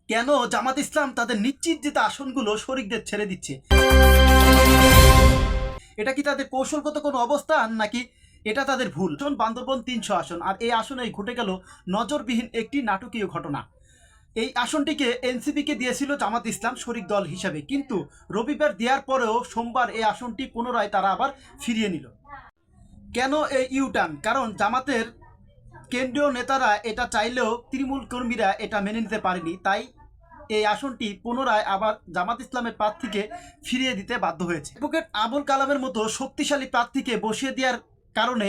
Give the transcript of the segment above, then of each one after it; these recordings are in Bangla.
কেন জামাত ইসলাম তাদের নিশ্চিত জেতা আসনগুলো শরিকদের ছেড়ে দিচ্ছে? এটা কি তাদের কৌশলগত কোনো অবস্থান, নাকি এটা তাদের ভুল? বান্দরবন 300 আসন, আর এই আসনেই ঘটে গেল নজরবিহীন একটি নাটকীয় ঘটনা। এই আসনটিকে এনসিপিকে দিয়েছিল জামাত ইসলাম শরিক দল হিসাবে, কিন্তু রবিবার দেওয়ার পরেও সোমবার এই আসনটি পুনরায় তারা আবার ফিরিয়ে নিল। কেন এই ইউটার্ন? কারণ জামাতের কেন্দ্রীয় নেতারা এটা চাইলেও তৃণমূল কর্মীরা এটা মেনে নিতে পারেনি, তাই এই আসনটি পুনরায় আবার জামাত ইসলামের প্রার্থীকে ফিরিয়ে দিতে বাধ্য হয়েছে। অ্যাডভোকেট আবুল কালামের মতো শক্তিশালী প্রার্থীকে বসিয়ে দেওয়ার কারণে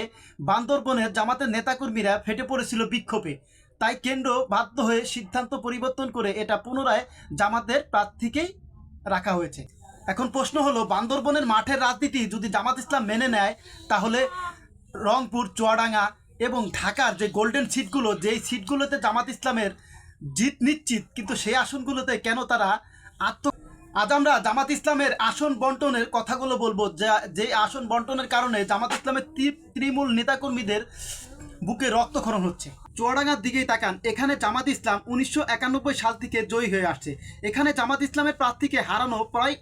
বান্দরবনের জামাতের নেতাকর্মীরা ফেটে পড়েছিল বিক্ষোভে, তাই কেন্দ্র বাধ্য হয়ে সিদ্ধান্ত পরিবর্তন করে এটা পুনরায় জামাতের প্রার্থীকেই রাখা হয়েছে। এখন প্রশ্ন হলো, বান্দরবনের মাঠের রাজনীতি যদি জামাত ইসলাম মেনে নেয়, তাহলে রংপুর, চুয়াডাঙ্গা এবং ঢাকার যে গোল্ডেন সিটগুলো, যেই সিটগুলোতে জামাত ইসলামের জিত নিশ্চিত, কিন্তু সেই আসনগুলোতে কেন তারা আজ আমরা জামাত ইসলামের আসন বন্টনের কথাগুলো বলবো, যে আসন বন্টনের কারণে জামাত ইসলামের তৃণমূল নেতাকর্মীদের বুকে রক্তক্ষরণ হচ্ছে। চুয়াডাঙ্গার দিকেই তাকান, এখানে জামাত ইসলাম 1991 সাল থেকে জয়ী হয়ে আসছে। এখানে জামাত ইসলামের প্রার্থীকে হারানো প্রায়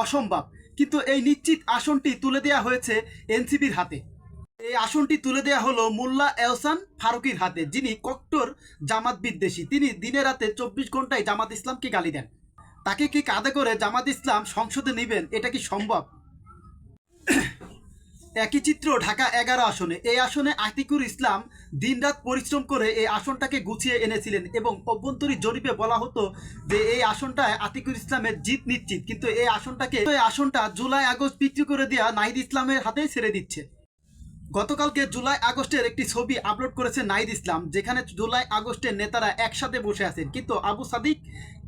অসম্ভব, কিন্তু এই নিশ্চিত আসনটি তুলে দেওয়া হয়েছে এনসিপির হাতে। এই আসনটি তুলে দেওয়া হলো মোল্লা এহসান ফারুকির হাতে, যিনি কট্টর জামাত বিদ্বেষী। তিনি দিনে রাতে 24 ঘন্টায় জামাত ইসলামকে গালি দেন। তাকে কি কাঁধে করে জামাত ইসলাম সংসদে নেবেন? এটা কি সম্ভব? একই চিত্র ঢাকা 11 আসনে। এই আসনে আতিকুর ইসলাম দিনরাত পরিশ্রম করে এই আসনটাকে গুছিয়ে এনেছিলেন, এবং অভ্যন্তরীণ জরিপে বলা হতো যে এই আসনটায় আতিকুর ইসলামের জিত নিশ্চিত, কিন্তু এই আসনটা জুলাই আগস্ট বিক্রি করে দেওয়া নাহিদ ইসলামের হাতেই ছেড়ে দিচ্ছে। গতকালকে জুলাই আগস্টের একটি ছবি আপলোড করেছে নাহিদ ইসলাম, যেখানে জুলাই আগস্টের নেতারা একসাথে বসে আছেন, কিন্তু আবু সাদিক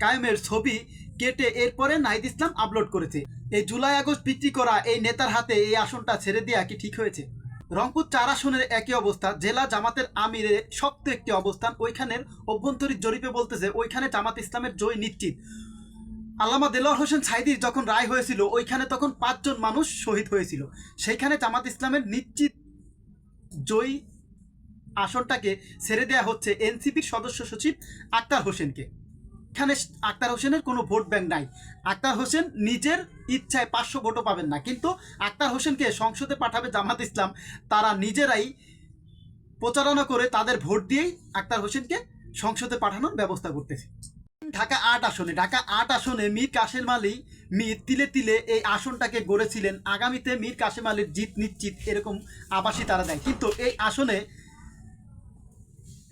কায়েমের ছবি কেটে এরপরে নাহিদ ইসলাম আপলোড করেছে। এই জুলাই আগস্ট বিক্রি করা এই নেতার হাতে এই আসনটা ছেড়ে দেওয়া কি ঠিক হয়েছে? রংপুর 4 আসনের একই অবস্থা। জেলা জামাতের আমিরে শক্ত একটি অবস্থান। ওইখানের অভ্যন্তরীণ জরিপে বলতেছে ওইখানে জামাত ইসলামের জয় নিশ্চিত। আল্লামা দেলোয়ার হোসেন সাইদির যখন রায় হয়েছিল, ওইখানে তখন 5 জন মানুষ শহীদ হয়েছিল। সেইখানে জামাত ইসলামের নিশ্চিত জয়ী আসনটাকে ছেড়ে দেওয়া হচ্ছে এনসিপির সদস্য সচিব আক্তার হোসেনকে। এখানে আক্তার হোসেনের কোনো ভোট ব্যাংক নাই। আক্তার হোসেন নিজের ইচ্ছায় 500 ভোটও পাবেন না, কিন্তু আক্তার হোসেনকে সংসদে পাঠাবে জামাত ইসলাম। তারা নিজেরাই প্রচারণা করে তাদের ভোট দিয়েই আক্তার হোসেনকে সংসদে পাঠানোর ব্যবস্থা করতেছে। ঢাকা 8 আসনে মীর কাসেম আলী মীর তিলে তিলে এই আসনটাকে গড়েছিলেন। আগামীতে মীর কাসেম আলীর জিত নিশ্চিত, এরকম আভাসই তারা দেয়। কিন্তু এই আসনে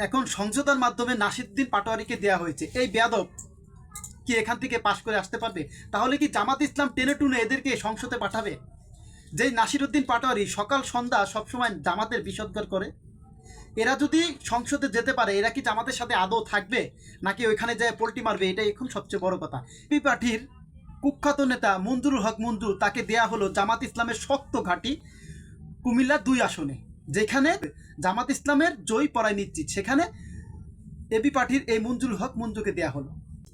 এখন সমঝোতার মাধ্যমে নাসিরউদ্দিন পাটোয়ারিকে দেওয়া হয়েছে। এই বেয়াদব কি এখান থেকে পাশ করে আসতে পারবে? তাহলে কি জামাত ইসলাম টেনে টুনে এদেরকে সংসদে পাঠাবে? যেই নাসিরউদ্দিন পাটোয়ারি সকাল সন্ধ্যা সবসময় জামাতের বিষোদ্গার করে, এরা যদি সংসদে যেতে পারে, এরা কি জামাতের সাথে আদৌ থাকবে, নাকি ওইখানে যায় পোল্টি মারবে? এটাই এখন সবচেয়ে বড় কথা। পি পার্টির কুখ্যাত নেতা মঞ্জুরুল হক মঞ্জু, তাকে দেয়া হলো জামাত ইসলামের শক্ত ঘাঁটি কুমিল্লা 2 আসনে, যেখানে জামাত ইসলামের জয় পড়ায় নিশ্চিত। সেখানে এবি পার্টির এই মঞ্জুরুল হক মঞ্জুকে দেয়া হলো।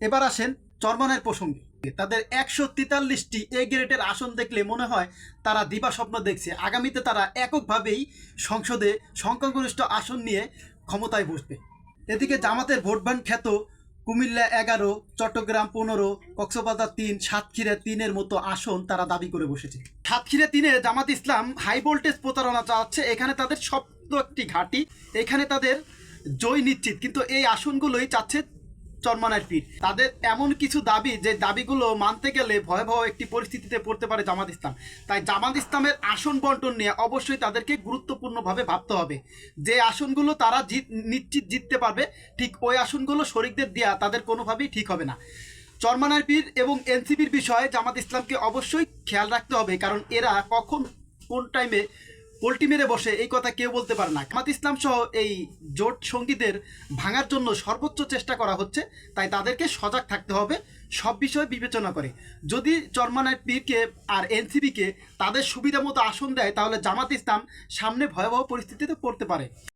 এবার আসেন চরমনায়ের প্রসঙ্গে। তাদের 143টি এ গ্রেডের আসন দেখলে মনে হয় তারা দিবা স্বপ্ন দেখছে। আগামীতে তারা এককভাবেই সংসদে সংখ্যাগরিষ্ঠ আসন নিয়ে ক্ষমতায় বসবে। এদিকে জামাতের ভোট ব্যাংক খ্যাত কুমিল্লা 11, চট্টগ্রাম 15, কক্সবাজার 3, সাতক্ষীরা 3-এর মতো আসন তারা দাবি করে বসেছে। সাতক্ষীরা 3-এ জামাত ইসলাম হাই ভোল্টেজ প্রতারণা চালাচ্ছে। এখানে তাদের শক্ত একটি ঘাঁটি, এখানে তাদের জয় নিশ্চিত, কিন্তু এই আসনগুলোই চাচ্ছে চরমনায়ের পীর। তাদের এমন কিছু দাবি, যে দাবিগুলো মানতে গেলে ভয়াবহ একটি পরিস্থিতিতে পড়তে পারে জামাত ইসলাম। তাই জামাত ইসলামের আসন বন্টন নিয়ে অবশ্যই তাদেরকে গুরুত্বপূর্ণভাবে ভাবতে হবে। যে আসনগুলো তারা নিশ্চিত জিততে পারবে, ঠিক ওই আসনগুলো শরিকদের দেওয়া তাদের কোনোভাবেই ঠিক হবে না। চরমনায়ের পীর এবং এনসিপির বিষয়ে জামাত ইসলামকে অবশ্যই খেয়াল রাখতে হবে, কারণ এরা কখন কোন টাইমে পোল্টি মেরে বসে এই কথা কেউ বলতে পারে না। জামাত ইসলাম সহ এই জোট সঙ্গীদের ভাঙার জন্য সর্বোচ্চ চেষ্টা করা হচ্ছে, তাই তাদেরকে সজাগ থাকতে হবে সব বিষয় বিবেচনা করে। যদি চরমনায়ের পীরকে আর এনসিপিকে তাদের সুবিধা মতো আসন দেয়, তাহলে জামাত ইসলাম সামনে ভয়াবহ পরিস্থিতিতে পড়তে পারে।